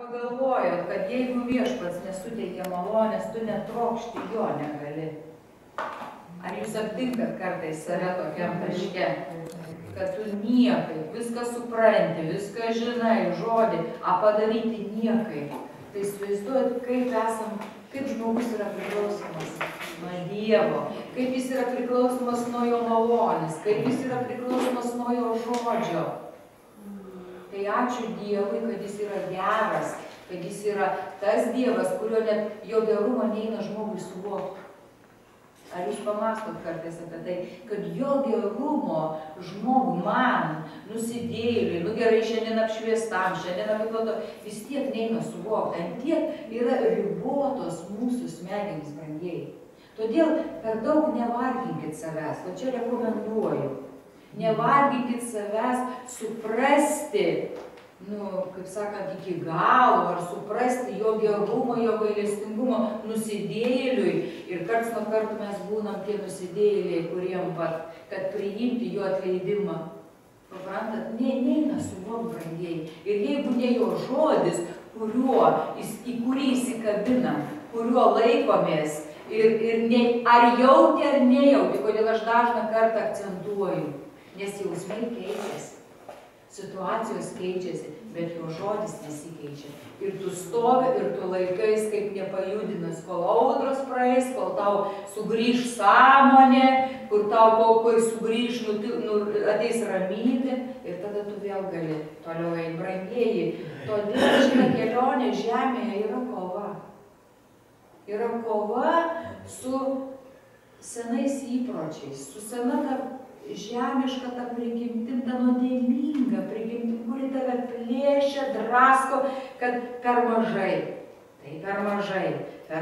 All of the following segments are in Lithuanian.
pagalvojot, kad jeigu viešpats nesuteikia malonės, tu netrokšti jo negali. Ar jūs aptinkat kartais save tokiam taške, kad tu niekai, viską supranti, viską žinai, žodį, a padaryti niekai. Tai įsivaizduojat, kaip žmogus yra priklausomas nuo Dievo, kaip jis yra priklausomas nuo jo malonės, kaip jis yra priklausomas nuo jo žodžio. Tai ačiū Dievui, kad jis yra geras, kad jis yra tas Dievas, kurio net jo gerumo neina žmogui suvokti. Ar jūs pamastot kartais apie tai, kad jo gerumo žmogui, man, nusidėjėliui, nu gerai, šiandien apšviestam, šiandien apikloto, vis tiek neina suvokti, ant tiek yra ribotos mūsų smegenys, brangieji. Todėl per daug nevarginkit savęs, o čia rekomenduoju. Nevarginkit savęs suprasti, kaip sakant, iki galo, ar suprasti jo gerumo, jo gailestingumo nusidėjėliui. Ir karts nuo karto mes būnam tie nusidėjėliai, kuriem pat, kad priimti jo atleidimą. Paprantat, neina suvokti, brangieji. Ir jeigu ne jo žodis, į kurį įsikabinam, kuriuo laikomės, ar jauti ar nejauti, kodėl aš dažną kartą akcentuoju, nes jausmai keičiasi. Situacijos keičiasi, bet jo žodis nesikeičia. Ir tu stovi, ir tu laikais kaip nepajudinęs, kol audros praeis, kol tau sugrįž sąmonė, kur tau kai sugrįž, ateis ramybė, ir tada tu vėl gali toliau eiti, brangieji. Todėl šitą kelionę žemėje yra kova. Yra kova su senais įpročiais, su sena ta žemiška ta prigimtim, ta nuodėminga prigimtim, kuri tave plėšia, drasko, kad per mažai. Tai per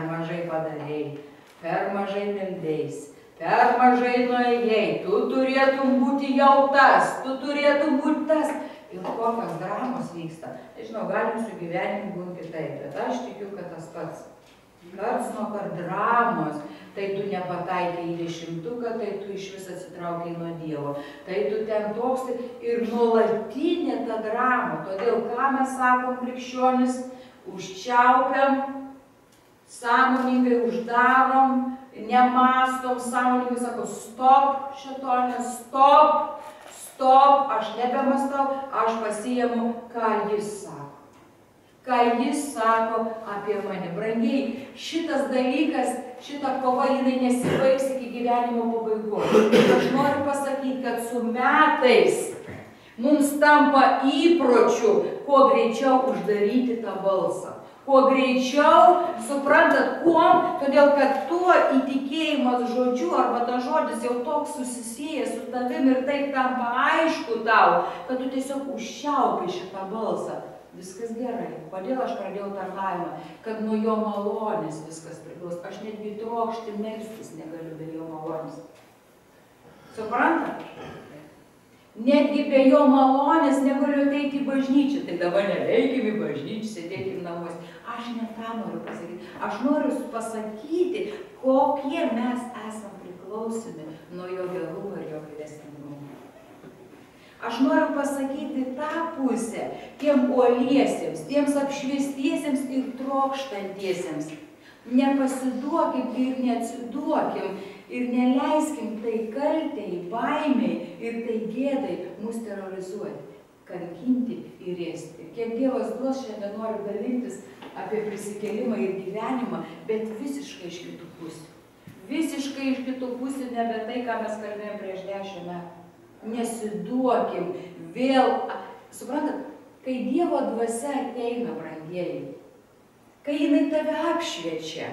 mažai padarėjai, per mažai meldėjais, per mažai nuėjai, tu turėtum būti jau tas, tu turėtum būti tas. Ir kokios dramos vyksta. Nežinau, galim su gyvenimu būti kitaip, bet aš tikiu, kad tas pats. Karts nuo kart dramos, tai tu nepataikai į 10-tuką, tai tu iš vis atsitraukiai nuo Dievo, tai tu ten toks ir nuolatinė ta drama. Todėl, ką mes sakom krikščionis, užčiaupiam, sąmoningai uždarom, nemastom, sąmoningai sako, stop šitone, stop, aš nebemastau, aš pasiimu, ką jis sako. Ką jis sako apie mane. Brangiai, šitas dalykas, šita kova, jinai nesibaigs iki gyvenimo pabaigos. Aš noriu pasakyti, kad su metais mums tampa įpročiu, kuo greičiau uždaryti tą balsą. Kuo greičiau, suprantat, kuom, todėl kad tuo įtikėjimas žodžiu, arba tas žodis jau toks susisėjęs su tavim ir taip tampa aišku tau, kad tu tiesiog užčiaupi šitą balsą. Viskas gerai. Kodėl aš pradėjau tarnavimą? Kad nuo jo malonės viskas priklauso. Aš netgi trokšti melstis negaliu be jo malonės. Suprantat? Netgi be jo malonės negaliu ateiti į bažnyčią. Tai dabar nereikim į bažnyčią, sėdėkim namuose. Aš ne tą noriu pasakyti. Aš noriu pasakyti, kokie mes esam priklausomi nuo jo gerumo ir jo gailestingumo. Aš noriu pasakyti tą pusę tiem uoliesiems, tiems apšviestiesiems ir trokštantiesiems. Nepasiduokim ir neatsiduokim ir neleiskim tai kaltei, baimiai ir tai gėdai mus terrorizuoti, kankinti ir ėsti. Kiek Dievas duos, šiandien noriu dalintis apie prisikėlimą ir gyvenimą, bet visiškai iš kitų pusių. Visiškai iš kitų pusių, nebe tai, ką mes kalbėjome prieš 10 metų. Nesiduokim vėl. Suprantat, kai Dievo dvasia ateina, brangieji, kai jinai tave apšviečia,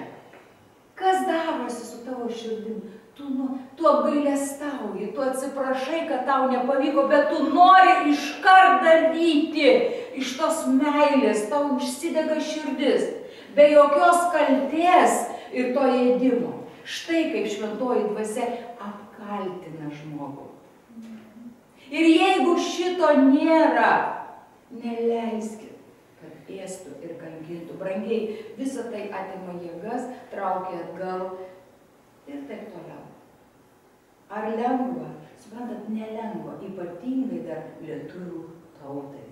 kas darosi su tavo širdim? Tu apgailestauji, tu atsiprašai, kad tau nepavyko, bet tu nori iškart daryti iš tos meilės, tau užsidega širdis, be jokios kaltės ir to ėdimo. Štai kaip šventoji dvasia apkaltina žmogų. Ir jeigu šito nėra, neleiskit, kad ėstų ir kankintų. Brangiai, visą tai atima jėgas, traukia atgal ir taip toliau. Ar lengva? Suprantat, nelengva, ypatingai dar lietuvių tautai.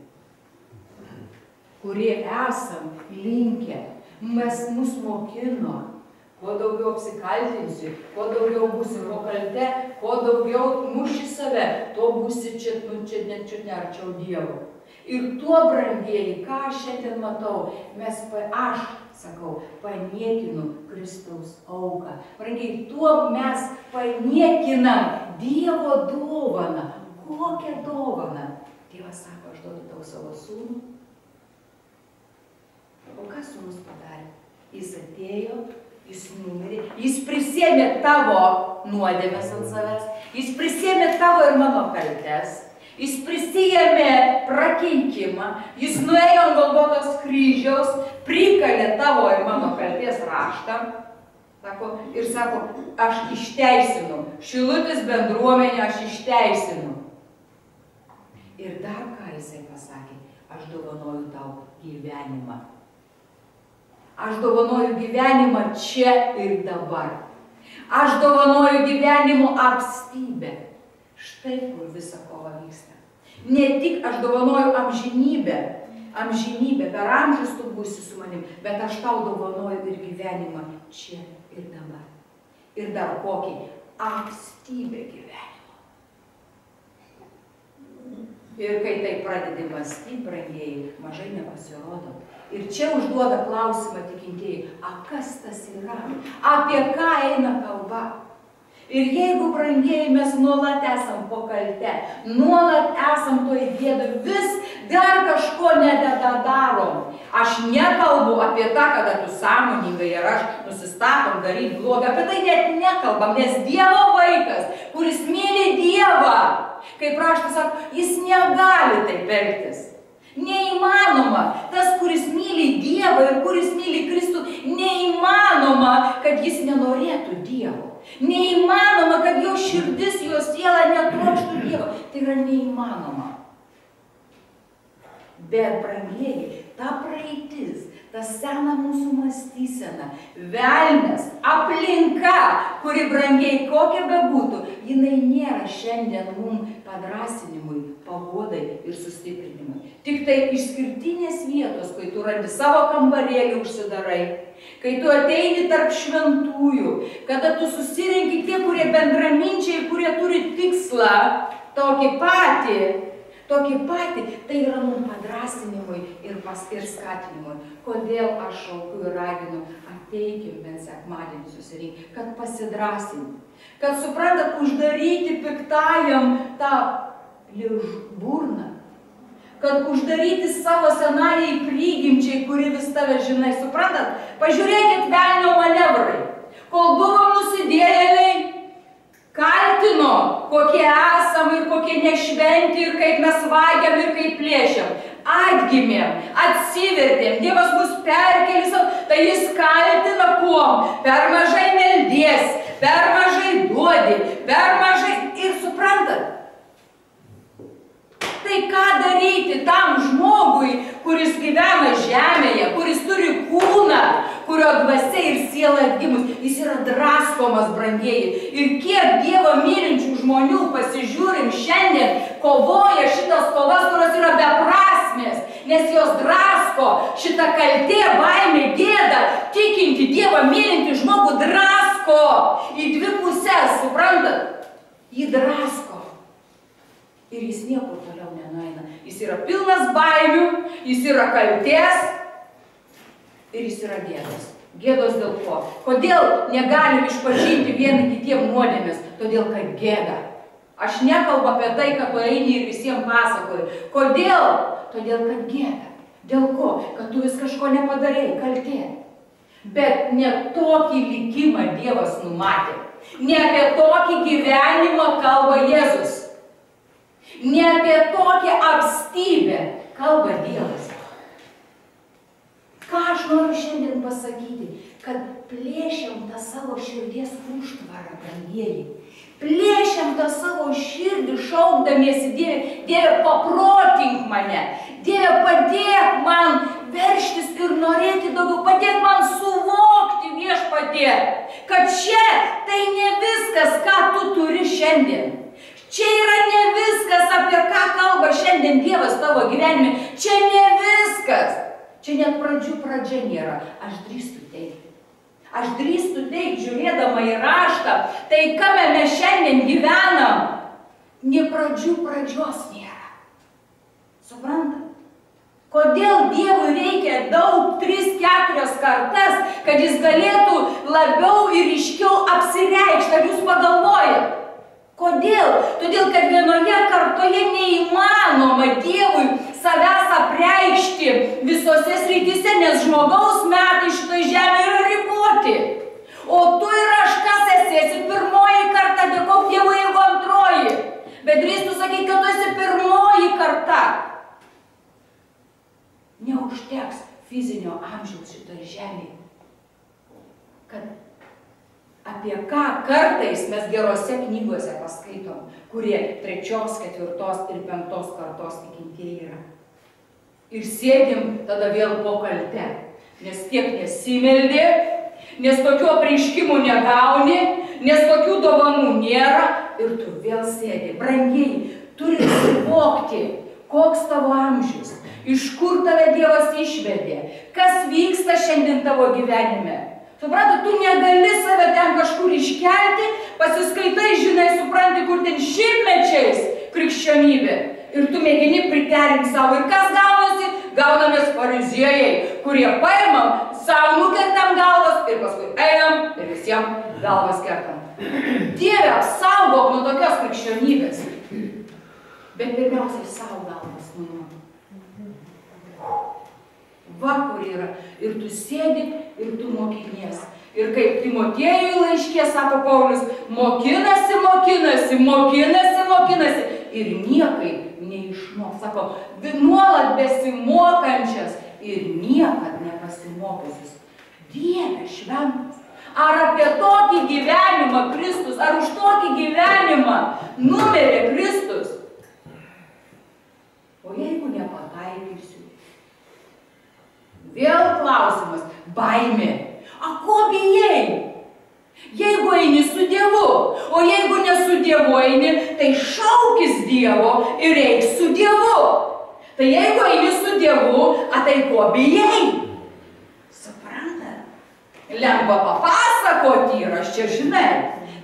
kurie esam linkę, mus mokino, kuo daugiau apsikaltinsi, kuo daugiau būsi po kalte, kuo daugiau muši save, tuo būsi čia arčiau Dievo. Ir tuo, brangieji, ką aš šiandien matau, aš sakau, paniekinu Kristaus auką. Brangieji, tuo mes paniekinam Dievo dovaną. Kokią dovaną? Dievas sako, aš duodu tau savo sūnų. O ką sūnus padarė? Jis atėjo, jis numirė, jis prisėmė tavo nuodėmes ant savęs, jis prisėmė tavo ir mano kaltes, jis prisėmė prakeikimą, jis nuėjo ant Golgotos kryžiaus, prikalė tavo ir mano kalties raštą, ir sako, aš išteisinu, Šilutės bendruomenę aš išteisinu. Ir dar ką jisai pasakė, aš dovanoju tau gyvenimą. Aš dovanoju gyvenimą čia ir dabar. Aš dovanoju gyvenimo apstybę. Štai kur visa kova vyksta. Ne tik aš dovanoju amžinybę, per amžius tu būsi su manim, bet aš tau dovanoju ir gyvenimą čia ir dabar. Ir dar kokį apstybę gyvenimo. Ir kai tai pradedi mąstyti, brangieji, mažai nepasirodo. Ir čia užduoda klausimą tikintieji, a kas tas yra? Apie ką eina kalba? Ir jeigu, brangieji, mes nuolat esam po kalte, nuolat esam toj gėdoj, vis dar kažko nedadarom. Aš nekalbu apie tą, kada tu sąmoningai ir aš nusistatom daryti blogą, apie tai net nekalbam, nes Dievo vaikas, kuris myli Dievą, kaip raštas sako, jis negali taip elgtis. Neįmanoma. Tas, kuris myli Dievą ir kuris myli Kristų, neįmanoma, kad jis nenorėtų Dievo. Neįmanoma, kad jo širdis, jo siela netrokštų Dievo. Tai yra neįmanoma. Bet, brangieji, ta praeitis, ta sena mūsų mąstysena, velnias, aplinka, kuri, brangieji, kokia bebūtų, jinai nėra šiandien mums padrasinimui, paguodai ir sustiprinimui. Tik tai išskirtinės vietos, kai tu randi savo kambarėlį užsidarai, kai tu ateini tarp šventųjų, kada tu susirenki tie, kurie bendraminčiai ir kurie turi tikslą, tokį patį, tai yra mums padrasinimui ir skatinimui. Kodėl aš šaukiu ir raginu, ateikim bent sekmadienį susirinkti, kad pasidrasinti, kad suprantat, uždaryti piktajam tą burną, kad uždaryti savo senajai prigimčiai, kuri vis tave žinai, suprantat, pažiūrėkit velnio manevrai, kol buvom nusidėjėliai, kaltino, kokie esam ir kokie nešventi ir kaip mes vagiam ir kaip plėšiam. Atgimėm, atsivertėm, Dievas mus perkėlė, tai jis kaltina kuom? Per mažai meldies, per mažai duodi, per mažai ir suprantat. Tai ką daryti tam žmogui, kuris gyvena žemėje, kuris turi kūną, kurio dvasia ir siela atgimus, jis yra draskomas, brangieji. Ir kiek Dievo mylinčių žmonių pasižiūrim šiandien, kovoja šitas kovas, kurios yra beprasmės, nes jos drasko, šitą kaltė, baimė, gėdą, tikinti Dievą mylinti žmogų drasko į dvi pusės, suprantat? Jį drasko. Ir jis niekur toliau nenueina. Jis yra pilnas baimių, jis yra kaltės ir jis yra gėdos. Gėdos dėl ko? Kodėl negalim išpažinti vieni kitiem nuodėmės? Todėl, kad gėda. Aš nekalbu apie tai, kad tu eini ir visiems pasakoji. Kodėl? Todėl, kad gėda. Dėl ko? Kad tu vis kažko nepadarei, kaltė. Bet ne tokį likimą Dievas numatė. Ne apie tokį gyvenimą kalba Jėzus. Ne apie tokią apstybę kalba Dievas. Ką aš noriu šiandien pasakyti? Kad plėšiam tą savo širdies užtvarą, brangieji. Plėšiam tą savo širdį, šaukdamiesi Dieve, Dieve, paprotink mane. Dieve, padėk man veržtis ir norėti daugiau. Padėk man suvokti, Viešpatie, kad čia tai ne viskas, ką tu turi šiandien. Čia yra ne viskas, apie ką kalba šiandien Dievas tavo gyvenime. Čia ne viskas. pradžių pradžia nėra. Aš drįstu teikti. Aš drįstu teikti, žiūrėdama į raštą, tai kame mes šiandien gyvenam, nė pradžių pradžios nėra. Suprantat? Kodėl Dievui reikia daug 3-4 kartas, kad jis galėtų labiau ir ryškiau apsireikšti? Ar jūs pagalvojat? Kodėl? Todėl, kad vienoje kartoje neįmanoma Dievui savęs apreikšti visose srityse, nes žmogaus metai šitoj žemėje yra riboti. O tu ir aš kas esi pirmoji karta, dėkok Dievui, jeigu antroji. Bet drįstu sakyti, kad tu esi pirmoji karta. Neužteks fizinio amžiaus šitoje žemėje. Kad apie ką kartais mes gerose knygose paskaitom, kurie 3, 4 ir 5 kartos tikintieji yra. Ir sėdim tada vėl po kalte, nes tiek nesimeldė, nes tokių apreiškimų negauni, nes tokių dovanų nėra ir tu vėl sėdi. Brangiai, turi suvokti, koks tavo amžius, iš kur tave Dievas išvedė, kas vyksta šiandien tavo gyvenime. Suprantu, tu negali save ten kažkur iškelti, pasiskaitai, žinai, supranti, kur ten šimtmečiais krikščionybė. Ir tu mėgini priterinti savo. Ir kas gaunasi? Gaunamės fariziejai, kurie paimam, savo nukertam galvas ir paskui einam ir visiems galvas kertam. Dieve, apsaugok nuo tokios krikščionybės. Bet pirmiausiai savo galvas nuo. Va, kur yra. Ir tu sėdi, ir tu mokinies. Ir kaip Timotiejui laiške, sako Paulius, mokinasi, mokinasi, mokinasi, mokinasi. Ir niekai neišmok. Sako, nuolat besimokančias ir niekad nepasimokusius. Dieve šventas. Ar apie tokį gyvenimą Kristus, ar už tokį gyvenimą numirė Kristus? O jeigu nepataikysiu? Vėl klausimas, baimė. A ko bijai? Jeigu eini su Dievu, o jeigu ne su Dievu eini, tai šaukis Dievo ir eik su Dievu. Tai jeigu eini su Dievu, a tai ko bijai? Suprantat? Lengva papasakoti yra, aš čia žinai.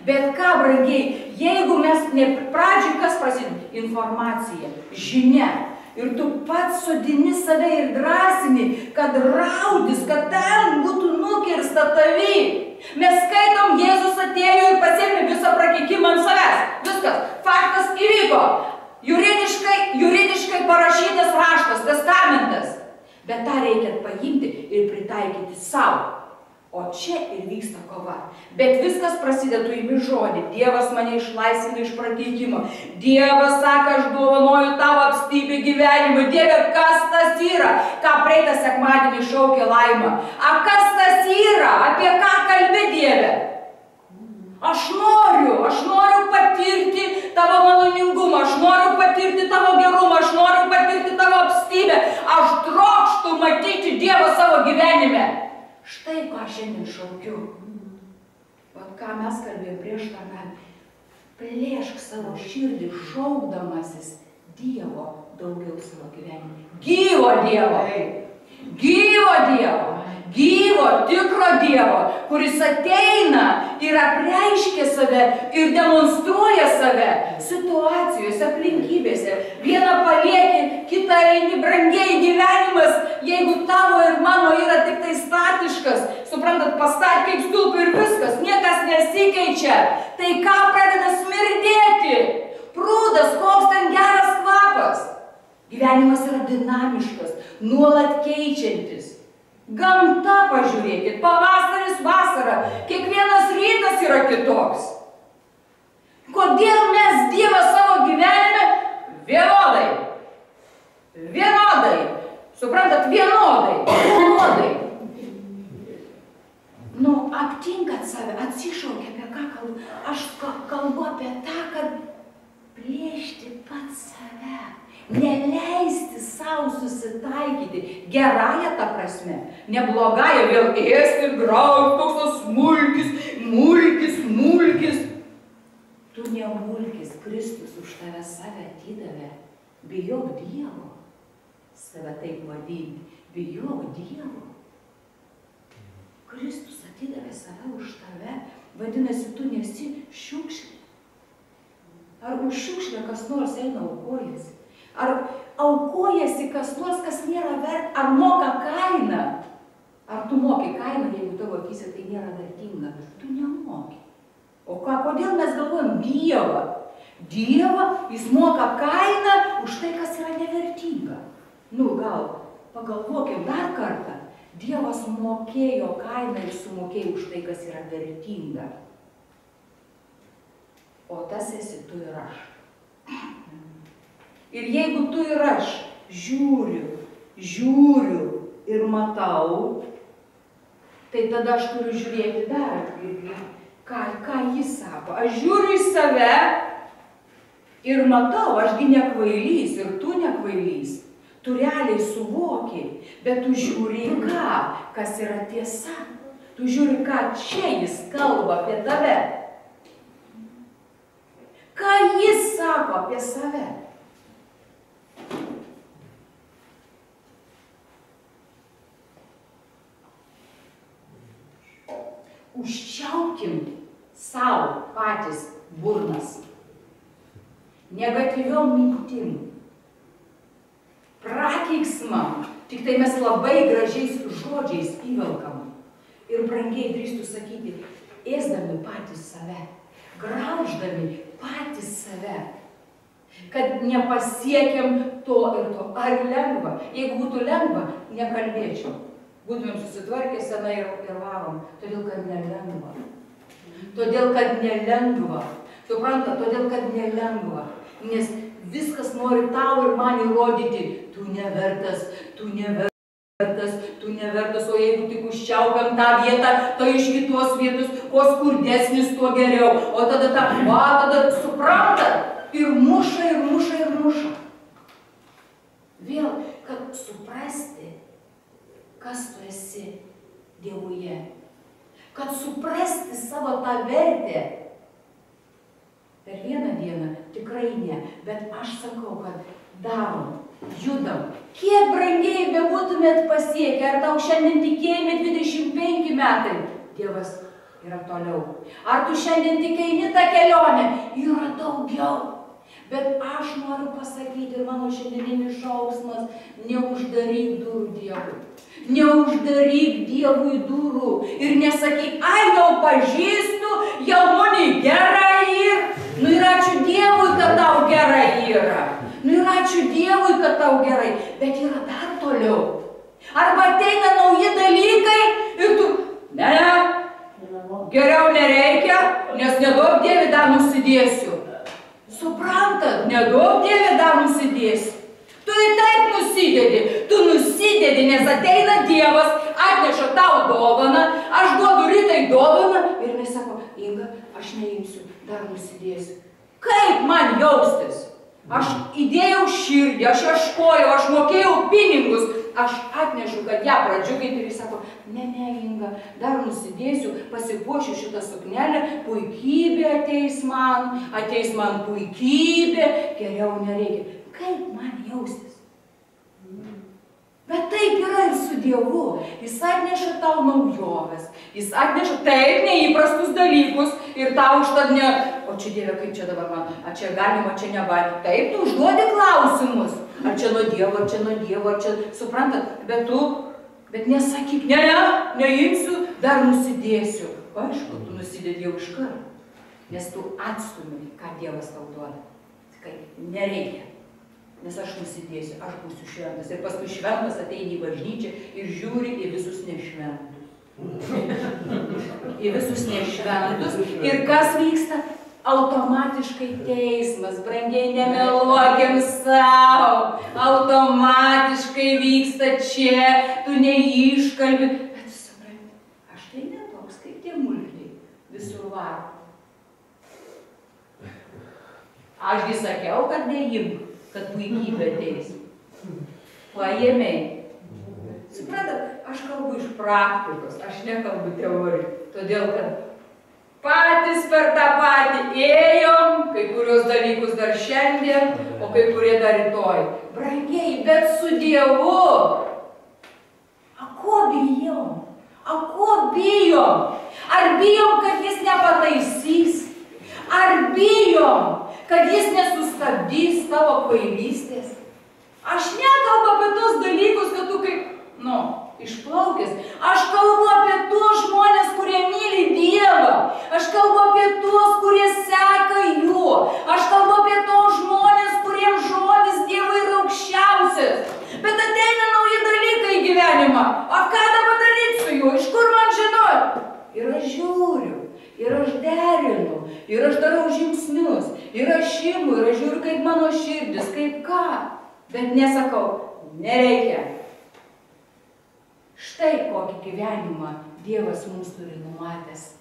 Bet ką, brangiai, jeigu mes pradžiui kas prasideda? Informacija, žinia. Ir tu pats sodini save ir drąsini, kad raudis, kad ten būtų nukirsta tavi. Mes skaitom, Jėzus atėjo ir pasiėmė visą prakeikimą ant savęs. Viskas, faktas įvyko. Juridiškai parašytas raštas, testamentas. Bet tą reikia paimti ir pritaikyti savo. O čia ir vyksta kova. Bet viskas prasideda, tu imi žodį. Dievas mane išlaisvina iš prakeikimo. Dievas sako, aš dovanoju tavo apstybę gyvenimą. Dieve, kas tas yra? Ką praeitą sekmadienį šaukė Laima? A kas tas yra? Apie ką kalbi, Dieve? Aš noriu patirti tavo maloningumą, aš noriu patirti tavo gerumą, aš noriu patirti tavo apstybę. Aš trokštu matyti Dievą savo gyvenime. Štai ką šiandien šaukiu. Vat ką mes kalbėjome prieš tarnavimą. Plėšk savo širdį šaukdamasis Dievo daugiau savo gyvenime. Gyvo Dievo. Gyvo Dievo. Gyvo, tikro Dievo, kuris ateina ir apreiškia save ir demonstruoja save situacijose, aplinkybėse. Vieną palieki, kitą eini, brangiai gyvenimas, jeigu tavo ir mano yra tik tai statiškas, suprantat, pastatė kaip stulpų ir viskas, niekas nesikeičia. Tai ką pradeda smirdėti? Prūdas, koks ten geras kvapas. Gyvenimas yra dinamiškas, nuolat keičiantis. Gamta pažiūrėkit, pavasaris, vasara, kiekvienas rytas yra kitoks. Kodėl mes Dievą savo gyvenime vienodai? Vienodai. Suprantat, vienodai. Nu, aptinkat save, atsišaukia, apie ką kalbu. Aš kalbu apie tą, kad plėšti pats save. Neleisti savo susitaikyti gerąją tą prasme, neblogąją vėl ėsti ir grauti, toks tas mulkis. Tu nemulkis, Kristus už tave save atidavė. Bijok Dievo save taip vadinti. bijok Dievo. Kristus atidavė save už tave, vadinasi, tu nesi šiukšlė. Ar už šiukšlę kas nors eina aukojasi? Ar aukojasi kas nors, kas nėra vert, ar moka kainą? Ar tu moki kainą, jeigu tavo akyse tai nėra vertinga? Tu nemoki. O kodėl mes galvojam Dievą? Dievą, jis moka kainą už tai, kas yra nevertinga. Nu, gal pagalvokim dar kartą. Dievas mokėjo kainą ir sumokėjo už tai, kas yra vertinga. O tas esi tu ir aš. Ir jeigu tu ir aš žiūriu ir matau, tai tada aš turiu žiūrėti dar, ką jis sako. Aš žiūriu į save ir matau, ašgi nekvailys ir tu nekvailys. Tu realiai suvoki, bet tu žiūri į ką, kas yra tiesa. Tu žiūri, ką čia jis kalba apie tave. Ką jis sako apie save. Užčiaupkim savo patys burnas. Negatyviom mintim. Prakeiksmam, tik tai mes labai gražiais žodžiais įvelkam. Ir brangiai drįstu sakyti, ėsdami patys save, grauždami patys save, kad nepasiekiam to ir to. Ar lengva? Jeigu būtų lengva, nekalbėčiau. Būtumėm susitvarkę senai ir varom, todėl kad nelengva. Todėl kad nelengva. Supranta, todėl kad nelengva. Nes viskas nori tau ir man įrodyti, tu nevertas, tu nevertas, tu nevertas, o jeigu tik užčiaupiam tą vietą, tai iš kitos vietos, kuo skurdesnis, tuo geriau. O tada tada suprantat, ir muša, ir muša, ir muša. Vėl, kad suprasti, kas tu esi Dievuje, kad suprasti savo tą vertę. Per vieną dieną tikrai ne, bet aš sakau, kad darom, judam. Kiek brangiai bebūtumėt pasiekę, ar tau šiandien tikėjime 25 metai, Dievas yra toliau. Ar tu šiandien tik eini tą kelionę, yra daugiau. Bet aš noriu pasakyti, ir mano šiandieninis šauksmas, neuždaryk durų Dievui. Neuždaryk Dievui durų ir nesakyk, ai jau pažįstu, jau mani gerai ir. Nu ir ačiū Dievui, kad tau gerai yra. Nu ir ačiū Dievui, kad tau gerai. Bet yra dar toliau. Arba ateina nauji dalykai ir tu, ne, geriau nereikia, nes nedaug Dieve dar nusidėsiu. Suprantat, nedaug Dieve dar nusidėsiu. Tu ir taip nusidedi, tu nusidedi, nes ateina Dievas, atneša tau dovaną, aš duodu Ritai dovaną ir jinai sako, Inga, aš neimsiu, dar nusidėsiu. Kaip man jaustis? Aš įdėjau širdį, aš ieškojau, aš mokėjau pinigus, aš atnešu, kad ją pradžiuginti ir jis sako, ne, Inga, dar nusidėsiu, pasipuošiu šitą suknelę, puikybė ateis man puikybė, geriau nereikia. Kaip man jaustis? Bet taip yra ir su Dievu. Jis atneša tau naujoves. Jis atneša taip neįprastus dalykus ir tau užtad ne... O čia Dieve, kaip čia dabar man? Ar čia galima, čia negalima? Taip, tu užduodi klausimus. Ar čia nuo Dievo, ar čia nuo Dievo, ar čia... Suprantat? Bet nesakyk, neimsiu, dar nusidėsiu. Aišku, tu nusidėdi jau iš karto. Nes tu atstumi, ką Dievas tau duoda. Sakai, nereikia. Nes aš nusidėsiu, aš būsiu šventas. Ir paskui šventas ateini į bažnyčią ir žiūri į visus nešventus. Į visus nešventus. Ir kas vyksta? Automatiškai teismas. Brangiai, nemeluokim savo. Automatiškai vyksta čia. Tu neiškalbi. Bet supranti, aš tai netoks kaip tie mulkiai visur varo. Ašgi sakiau, kad neimk, kad puikybė ateis. Paėmei. Suprantat, aš kalbu iš praktikos, aš nekalbu teorijų. Todėl, kad patys per tą patį ėjom, kai kurios dalykus dar šiandien, o kai kurie dar rytoj. Brangiai, bet su Dievu. ko bijom? A ko bijom? Ar bijom, kad jis nepataisys? Ar bijom, kad jis nesustabdys tavo kvailystės? Aš nekalbu apie tos dalykus, kad tu kaip, išplaukęs. Aš kalbu apie tuos žmonės, kurie myli Dievą. Aš kalbu apie tuos, kurie seka juo. Aš kalbu apie tuos žmonės, kuriems žodis Dievo yra aukščiausias. Bet ateina nauji dalykai į gyvenimą. O ką dabar daryti su juo? Iš kur man žinot? Ir aš žiūriu, ir aš derinu, ir aš darau žingsnius, ir aš imu, ir aš žiūriu, kaip mano širdis, kaip ką. Bet nesakau, nereikia. Štai kokį gyvenimą Dievas mums turi numatęs.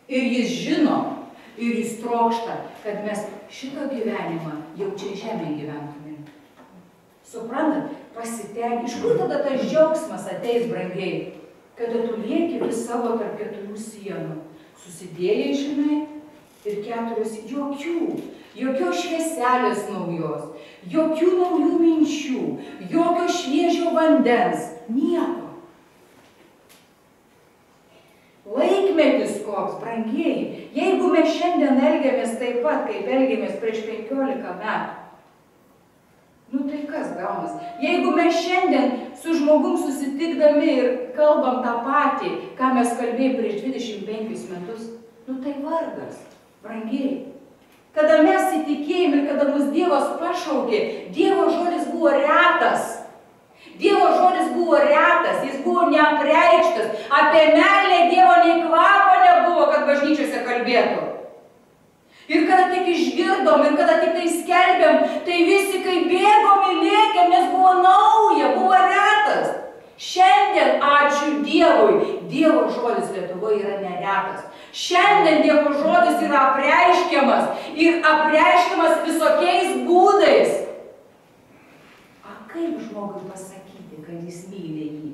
Ir jis žino, ir jis trokšta, kad mes šitą gyvenimą jau čia žemėje gyventumėm. Suprantat, pasitenk, iš kur tada tas džiaugsmas ateis, brangiai, kada tu lieki vis savo tarp 4 sienų. Susidėjai, žinai, ir 4, jokios švieselės naujos, jokių naujų minčių, jokio šviežio vandens, nieko. Laikmetis koks, brangieji, jeigu mes šiandien elgiamės taip pat, kaip elgiamės prieš 15 metų, tai kas gaunas? Jeigu mes šiandien su žmogum susitikdami ir kalbam tą patį, ką mes kalbėjome prieš 25 metus, tai vargas, brangieji. Kada mes įtikėjom ir kada mus Dievas pašaukė, Dievo žodis buvo retas. Dievo žodis buvo retas, jis buvo neapreikštas. Apie meilę Dievo nei kvapo nebuvo, kad bažnyčiose kalbėtų. Ir kada tik išgirdom, ir kada tik tai skelbėm, tai visi kai bėgom ir lėkėm, nes buvo nauja, buvo retas. Šiandien, ačiū Dievui, Dievo žodis Lietuvoje yra neretas. Šiandien Dievo žodis yra apreiškiamas ir apreiškiamas visokiais būdais. Kaip žmogui pasakyti, kad jis myli jį?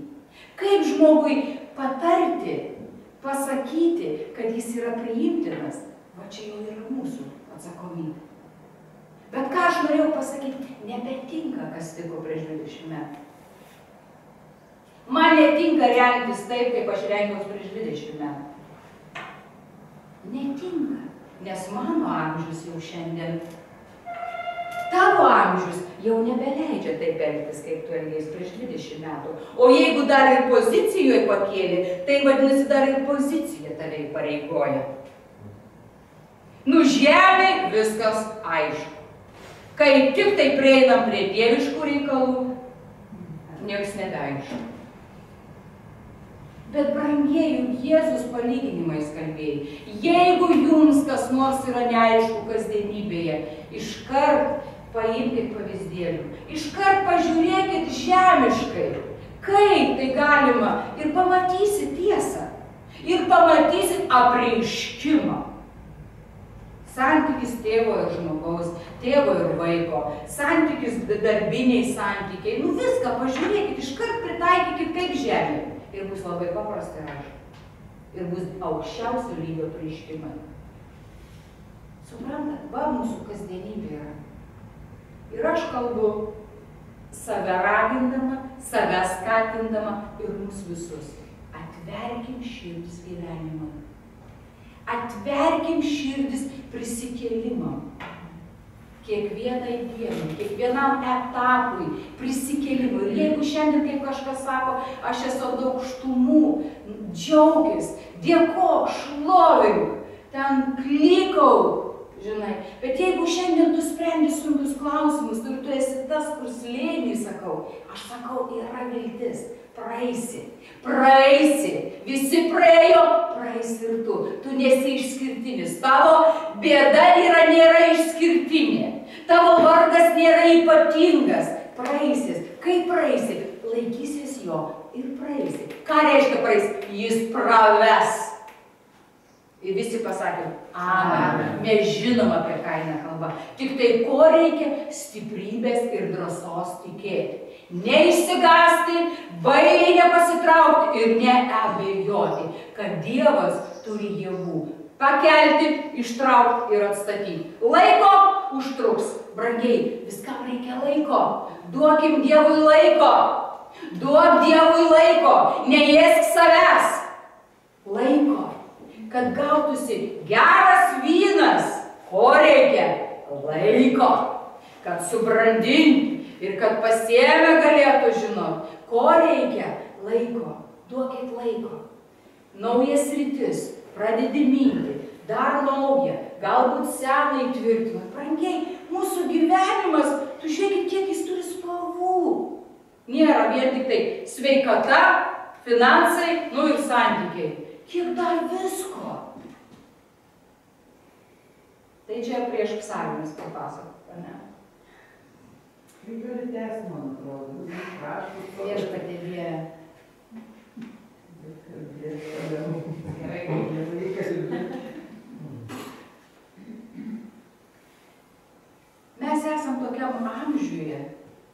Kaip žmogui patarti, pasakyti, kad jis yra priimtinas? Va čia jau yra mūsų atsakomybė. Bet ką aš norėjau pasakyti, nebetinka, kas tiko prieš 20 metų. Man netinka rengtis taip, kaip aš rengiaus prieš 20 metų. Netinka, nes mano amžius jau šiandien, tavo amžius jau nebeleidžia taip elgtis, kaip tu elgės prieš 20 metų. O jeigu dar ir pozicijoje pakėlė, tai vadinasi dar ir pozicija tave įpareigoja. Žemė viskas aišku. Kai tik tai prieinam prie dieviškų reikalų, nieks nebeaišku. Bet brangieji, Jėzus palyginimais kalbėjai. Jeigu jums kas nors yra neaišku kasdienybėje, iškart paimkit pavyzdėlių. Iškart pažiūrėkit žemiškai, kaip tai galima, ir pamatysit tiesą. Ir pamatysit apreiškimą. Santykis tėvo ir žmogaus, tėvo ir vaiko, santykis darbiniai santykiai. Viską pažiūrėkit, iškart pritaikykit kaip žemė. Ir bus labai paprasta aišku. Ir bus aukščiausio lygio apreiškimai. Suprantat, va mūsų kasdienybė yra. Ir aš kalbu save ragindama, save skatindama ir mus visus. Atverkim širdis gyvenimą. Atverkim širdis prisikėlimam. Kiekvienai dienai, kiekvienam etapui prisikėlimui. Ir jeigu šiandien, kaip kažkas sako, aš esu ant aukštumų, džiaugis, dėkok, šlovink, ten klykau, žinai. Bet jeigu šiandien tu sprendi sunkius klausimus, ir tu esi tas, kur slėnį, sakau, aš sakau, yra viltis. Praeisi, praeisi, visi praėjo, praeisi ir tu. Tu nesi išskirtinis, tavo bėda nėra išskirtinė, tavo vargas nėra ypatingas. Praeisis, kaip praeisi, laikysis jo ir praeisi. Ką reiškia praeisi? Jis praves. Ir visi pasakė, amen, mes žinom apie ką eina kalba. Tik tai ko reikia? Stiprybės ir drąsos tikėti. Neišsigąsti, bailiai nepasitraukti ir neabejoti, kad Dievas turi jėgų pakelti, ištraukti ir atstatyti. Laiko užtruks, brangiai, viskam reikia laiko. Duokim Dievui laiko. Duok Dievui laiko, neėsk savęs. Laiko, kad gautųsi geras vynas. Ko reikia? Laiko. Kad subrandinti ir kad pasiėmę galėtų žinot. Ko reikia? Laiko. Duokit laiko. Naujas sritis. Pradedi minti. Dar nauja. Galbūt seną įtvirtinat. Brangiai, mūsų gyvenimas, tu žiūrėkit, kiek jis turi spalvų. Nėra vien tik tai sveikata, finansai, ir santykiai. Kiek dar visko. Tai čia prieš psalmes papasakot, ne? Kai gali tęsti, man atrodo, Viešpatie Dieve. Mes esam tokiam amžiuje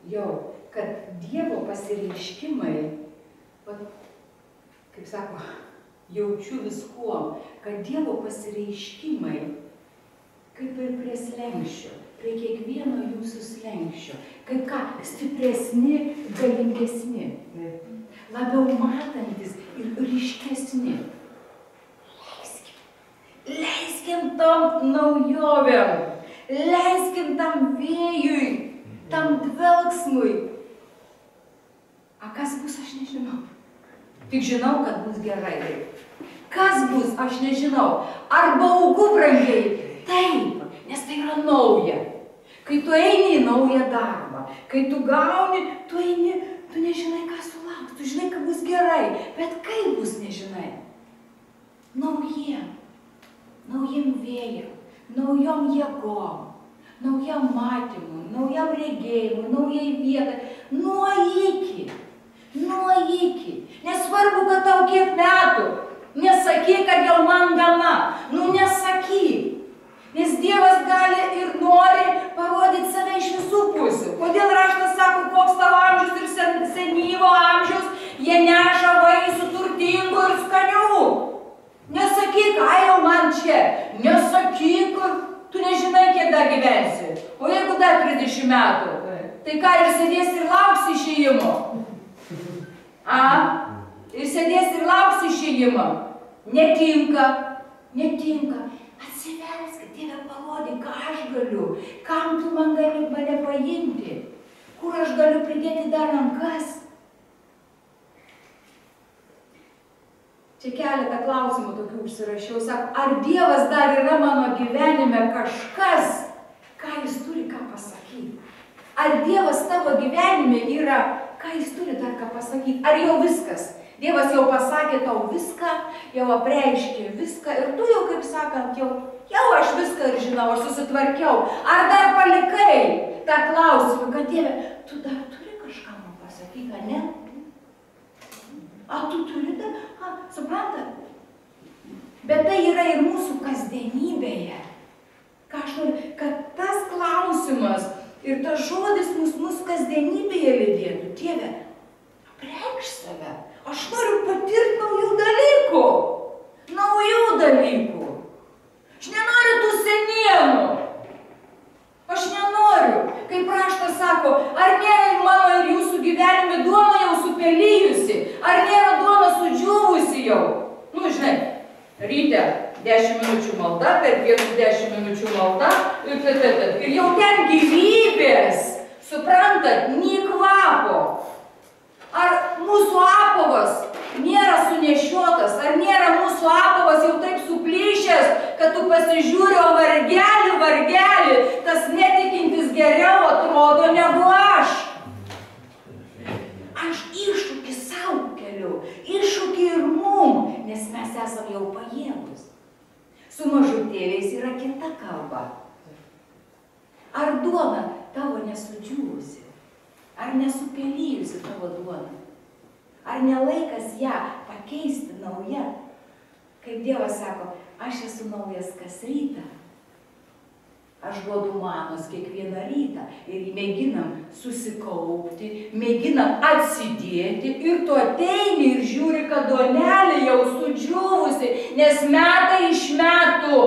jau, kad Dievo pasireiškimai, kaip sako, jaučiu viskuom, kad Dievo pasireiškimai kaip ir prie slenkščio, prie kiekvieno jūsų slenkščio, kaip ką, stipresni, galingesni, labiau matantis ir ryškesni. Leiskim tom naujovėm, leiskim tam vėjui, tam dvelksmui. A kas bus, aš nežinau. Tik žinau, kad bus gerai. Kas bus, aš nežinau. Ar baugu, brangiai? Taip, nes tai yra nauja. Kai tu eini į naują darbą, kai tu gauni, tu eini, tu nežinai, ką sulauks, tu žinai, kad bus gerai, bet kaip bus, nežinai. Naujiem vėjam, naujom jėgom, naujam matymui, naujam regėjimui, naujai vietai, nuo iki. Nesvarbu, kad tau kiek metų, nesakyk, kad jau man gana, nesakyk. Nes Dievas gali ir nori parodyti save iš visų pusių. Kodėl raštas sako, koks tavo amžius ir senyvo amžius, jie neša vaisių turtingų ir skanių. Nesakyk, ai jau man čia, nesakyk, tu nežinai, kiek dar gyvensi. O jeigu dar 30 metų, tai ką, ir sėdės ir lauks išėjimo? Ir sėdės ir lauks išėjimo? Netinka. Atsiverskit, Dieve, parodyk, ką aš galiu, kam tu man gali mane paimti, kur aš galiu pridėti dar rankas. Čia keletą klausimų tokių užsirašiau, sako, ar Dievas dar yra mano gyvenime kažkas, ką jis turi ką pasakyti? Ar Dievas tavo gyvenime yra, ką jis turi dar ką pasakyti? Ar jau viskas? Dievas jau pasakė tau viską, jau apreiškė viską ir tu jau, kaip sakant, jau aš viską ir žinau, aš susitvarkiau. Ar dar palikai tą klausimą, kad Dieve, tu dar turi kažką man pasakyti, ar ne? Tu turi dar? Suprantat? Bet tai yra ir mūsų kasdienybėje. Ką aš noriu, kad tas klausimas ir tas žodis mūsų kasdienybėje lydėtų. Dieve, apreikš save. Aš noriu patirti naujų dalykų. Aš nenoriu tų senienų. Aš nenoriu. Kaip raštas sako, ar nėra mano ir jūsų gyvenime duona jau supelyjusi, ar nėra duona sudžiūvusi jau. Žinai, ryte 10 minučių malda, per pietus 10 minučių malda ir jau ten gyvybės, suprantat, nei kvapo. Ar mūsų apavas nėra sunešiotas, ar nėra mūsų apavas jau taip suplyšęs, kad tu pasižiūri, o vargelį, tas netikintis geriau atrodo negu aš. Aš iššūkį savo keliu, iššūkį ir mum, nes mes esam jau pajėgus. Su mažutėliais yra kita kalba. Ar duona tavo nesudžiūvusi? Ar nesupelyjusi tavo duona? Ar nelaikas ją pakeisti nauja? Kaip Dievas sako, aš esu naujas kas rytą. Aš duodu manos kiekvieną rytą ir mėginam susikaupti, mėginam atsidėti ir tu ateini ir žiūri, kad duonelė jau sudžiūvusi, nes metai iš metų.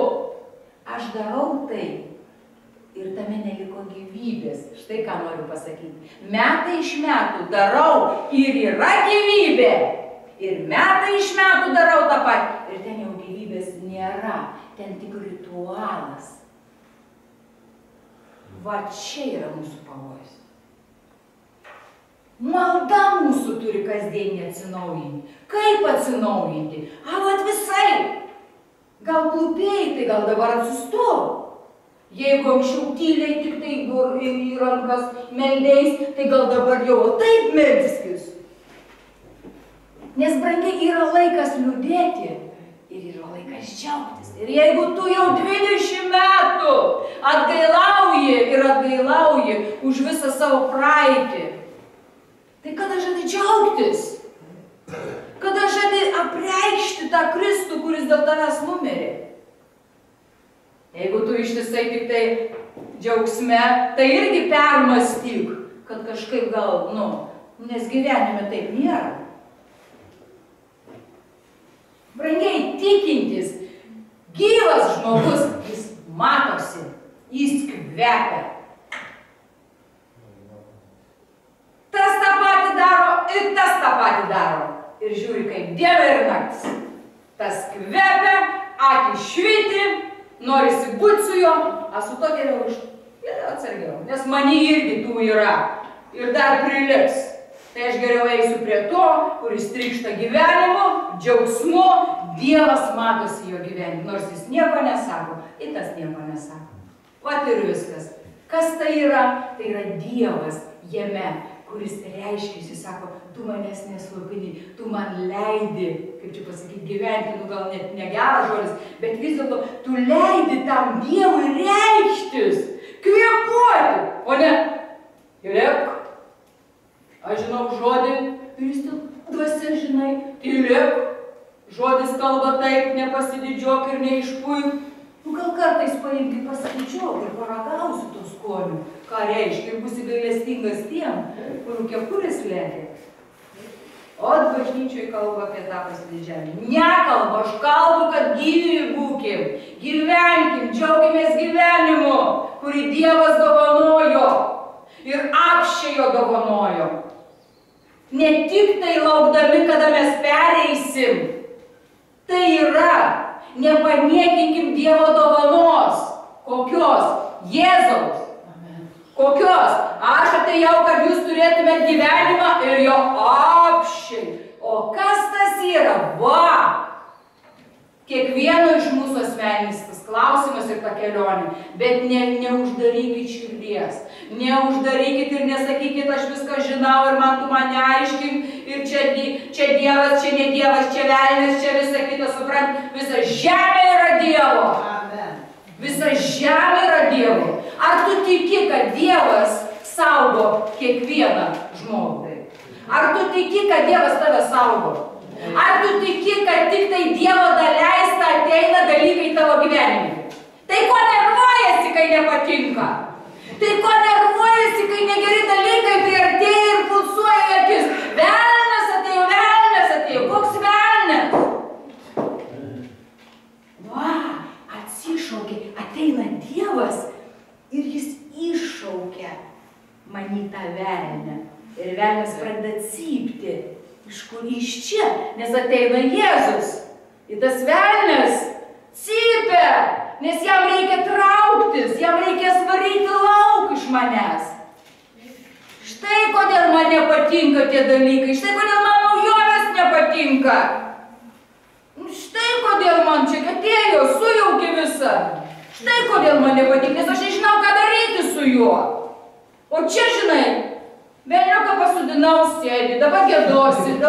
Aš darau tai ir tame neliko gyvybės. Štai ką noriu pasakyti. Metai iš metų darau ir yra gyvybė. Ir metai iš metų darau tą patį. Ir ten jau gyvybės nėra. Ten tik ritualas. Va čia yra mūsų pavojus. Malda mūsų turi kasdienį atsinaujinti. Kaip atsinaujinti? Vat visai. Gal klūpėjai, tai gal dabar atsistok. Jeigu anksčiau tyliai tik tai į rankas meldėjais, tai gal dabar jau taip melskis. Nes brangiai yra laikas liūdėti ir yra laikas džiaugtis. Ir jeigu tu jau 20 metų atgailauji už visą savo praeitį, tai kada žadi džiaugtis? Kada žadi apreikšti tą Kristų, kuris dėl tavęs numirė? Jeigu tu ištisai tik tai džiaugsme, tai irgi permąstyk, kad kažkaip gal, nes gyvenime taip nėra. Brangiai tikintis, gyvas žmogus, jis matosi, jis kvepia. Tas tą patį daro ir tas tą patį daro. Ir žiūri kaip diena ir naktis. Tas kvepia, akys švyti, norisi būti su juo, su to geriau atsargiau, nes many irgi tų yra ir dar prilips. Tai aš geriau eisiu prie to, kuris trykšta gyvenimu, džiaugsmu, Dievas matosi jo gyvenimu, nors jis nieko nesako, ir tas nieko nesako. Vat ir viskas. Kas tai yra? Tai yra Dievas jame, kuris reiškia, jis sako, tu manęs neslopini, tu man leidi, kaip čia pasakyti, gyventi, gal net negeras žodis, bet vis dėlto tu leidi tam Dievui reikštis, kvėpuoti, o ne, tylėk, aš žinau žodį, ir jis dvasia žinai, tylėk, žodis kalba taip, nepasididžiok ir neišpuik. Gal kartais paimti paskaičiuok ir paragausi to skonių, ką reiškia, ir būsi gailestingas tiem, kurių kepurės lekia. O bažnyčioj kalba apie tą pasididžiavimą. Nekalba, aš kalbu, kad gyvi būkim, gyvenkim, džiaugimės gyvenimu, kurį Dievas dovanojo ir apsčiai jo dovanojo. Ne tik tai laukdami, kada mes pereisim. Tai yra, nepaniekinkim Dievo dovanos. Kokios? Jėzaus. Kokios? Aš atėjau, kad jūs turėtumėt gyvenimą ir jo apsčiai. O kas tas yra? Va! Kiekvieno iš mūsų asmeninis tas klausimas ir ta kelionė. Bet neuždarykit širdies. Neuždarykit ir nesakykit, aš viską žinau ir man tu mane aiškink. Ir čia Dievas, čia ne Dievas, čia velnias, čia visa kita, suprant. Visa žemė yra Dievo. Visa žemė yra Dievo. Ar tu tiki, kad Dievas saugo kiekvieną žmogų? Ar tu tiki, kad Dievas tave saugo? Ar tu tiki, kad tik tai Dievo daleista ateina dalykai tavo gyvenime? Tai ko nervuojasi, kai nepatinka? Tai ko nervuojasi, kai negeri dalykai priartėja ir pulsuoja į akis? Velnias atėjo, koks velnias? Va, atsišaukė, ateina Dievas ir jis iššaukia many tą velnę. Ir velnias pradeda cypti. Iš kur iš čia? Nes ateina Jėzus. Ir tas velnias cypia, nes jam reikia trauktis, jam reikės varyti lauk iš manęs. Štai kodėl man nepatinka tie dalykai, štai kodėl man naujovės nepatinka. Štai kodėl man čia atėjo, sujaukė visą. Štai kodėl man nepatinka, nes aš nežinau, ką daryti su juo. O čia, žinai, velniuką pasodinau, sėdi, dabar gėdosi.